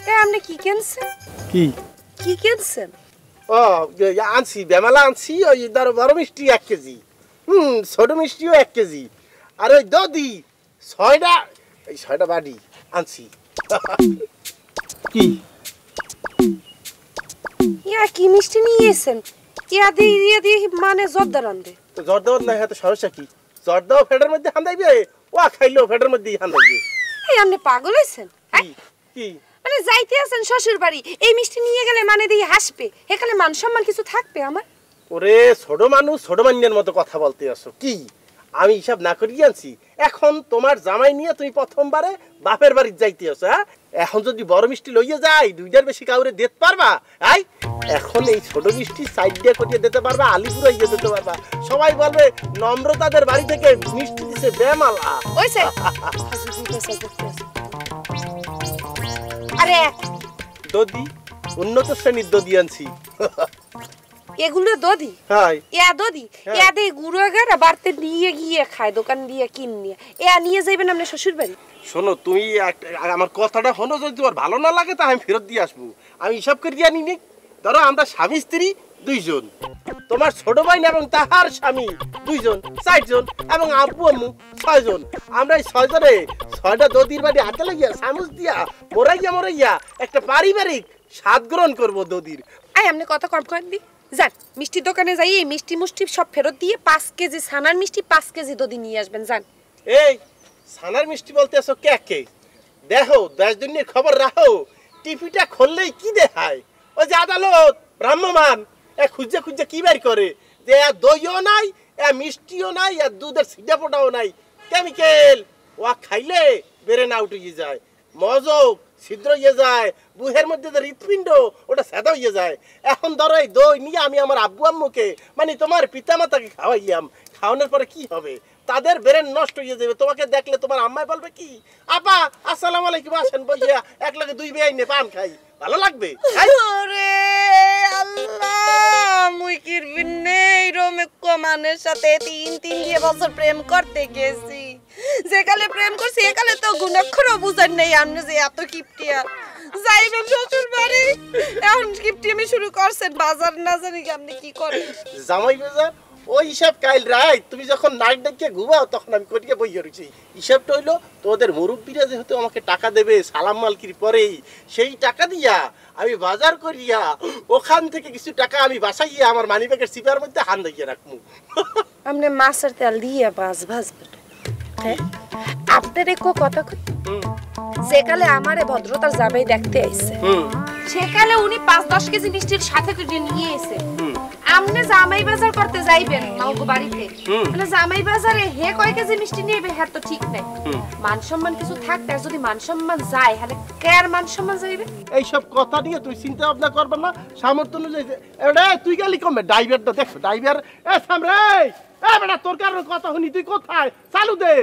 এ আপনি কি কিনছেন? কি কি কিনছেন? ও আনছি বেমালা আনছি ওই ধরো বড় মিষ্টি 1 কেজি ছোট মিষ্টিও 1 কেজি আর ওই দদি 6টা এই 6টা বাড়ি আনছি কি ইয়া কি মিষ্টি নিয়ে এসেছেন? ইয়া দিয়ে মানে জর্দা রান্দে। তো জ্বর দেওয়ার না হাতে সমস্যা কি জ্বর দেওয়া ফেডের মধ্যে হান্দাইবে ও খাইলো ফেডের মধ্যে হান্দাইবে এই আপনি পাগল হইছেন? কি কি মানে যাইতে আছেন শ্বশুর বাড়ি, এই মিষ্টি নিয়ে গেলে মানে দিয়ে হাসবে, এখানে মান সম্মান কিছু থাকবে আমার? ওরে ছোট মানুষ ছোট মান্যের মতো কথা বলতে আসো কি আমি হিসাব না করিয়ে আনছি এখন তোমার জামাই নিয়ে তুমি প্রথমবারে বাপের বাড়ি যাইতে আসো হ্যাঁ এখন যদি বড় মিষ্টি লইয়ে যাই 2টার বেশি কাউরে দিতে পারবা আই এখন এই ছোট মিষ্টি সাইড দিয়ে কটিয়ে দিতে পারবা আলিপুরে গিয়ে দিতে পারবা সবাই বলবে নম্রতাদের বাড়ি থেকে মিষ্টি দিছে বেমালা ওইছে আরে দদি উন্নত শ্রেণীর দদি আনছি এগুলো দদি? হাই ইয়া দদি ইয়া দে গুঁড়ো গাড়া বাড়তে নিয়ে গিয়ে খায় দোকান দিয়ে কিন নিয়ে ইয়া নিয়ে যাইবেন আপনি শ্বশুর বাড়ি? শোনো তুমি আমার কথাটা হলো যদি তোমার ভালো না লাগে তা আমি ফেরত দিয়ে আসবো আমি হিসাব করে দিয়ে আনি নি ধরো আমরা স্বামী স্ত্রী 2 জন তোমার ছোট ভাই এবং তাহার স্বামী 2 জন 4 জন এবং আব্বু আম্মু 6 জন আমরা এই 6 জনে 6টা দদির বাড়ি হাতে লাগিয়া চামচ দিয়া মোরাইয়া একটা পারিবারিক স্বাদ গ্রহণ করবো দদির আই আপনি কথা কম করেন দি যান মিষ্টির দোকানে যাই এই মিষ্টি সব ফেরত দিয়ে 5 কেজি ছানার মিষ্টি 5 কেজি দদি নিয়ে আসবেন যান এই ছানার মিষ্টি বলতে আসো কে দেখো 10 দিনের খবর রাখো টিভিটা খুললেই কি দেখায় ওই যে আদালত ব্রাহ্মমান খুঁজে কি বের করে যে দইও নাই মিষ্টিও নাই আর দুধের সিডা পোটাও নাই কেমিক্যাল ও খাইলে বেরে না উঠে যায় মজক ছিদ্র হয়ে যায় বুহের মধ্যে যে হৃৎপিণ্ড ওটা সেদা হয়ে যায় এখন ধরো এই দই নিয়ে আমি আমার আব্বু আম্মুকে মানে তোমার পিতামাতাকে খাওয়াইলাম খাওয়ানোর পরে কি হবে তাদের ব্রেন নষ্ট হয়ে যাবে তোমাকে দেখলে তোমার আম্মাই বলবে কি আপা আসসালামু আলাইকুম আসেন বইয়া এক লগে 2 বেআই নে পান খাই ভালো লাগবে ওরে আল্লাহ মুই কিরবিন নেই রোমে কমানের সাথে 3 বছর প্রেম করতে গেছি যেকালে প্রেম করছি একালে তো গুণাক্ষরও বুঝার নেই আপনি যে এত কিপটিয়া যাইবেন শ্বশুর বাড়ি এখন কিপটি আমি শুরু করছেন বাজার না জানি আপনি কি করেন জামাই বাজার ওই হিসাব কাইল রাইট তুমি যখন নাইট ডেকে ঘুমাও তখন আমি কটিয়ে বইয়া রয়েছি হিসাবটা হইলো তোমাদের মুরব্বীরা যেহেতু আমাকে টাকা দেবে সালাম মালকির পরেই সেই টাকা দিয়া আমি বাজার করিয়া ওখান থেকে কিছু টাকা আমি বাসাইয়া আমার মানিব্যাগের সিপার মধ্যে হান দিয়ে রাখবো আপনি মাছের তেল দিয়ে ভাজবেন হ্যাঁ আপনার একো কথা কই যেকালে আমারে ভদ্রতার জামাই দেখতে আইছে সেকালে উনি 5-10 কেজি মিষ্টির সাথে করে নিয়ে এসে আমনে জামাই বাজার করতে যাইবেন মাওগো বাড়িতে মানে জামাই বাজারে হে কয় কেজি মিষ্টি নিয়ে হ্যাঁ তো ঠিক নাই মান সম্মান কিছু থাকতে আর যদি মান সম্মান যায় তাহলে কার মান সম্মান যাইবে এই সব কথা নিয়ে তুই চিন্তা ভাবনা করবে না সামর্থ্য অনুযায়ী এডা তুই গেলি কমবে ড্রাইভারটা দেখো ড্রাইভার এ সামরে এ বেটা তোর কারণে কথা শুনি তুই কোথায় চালু দে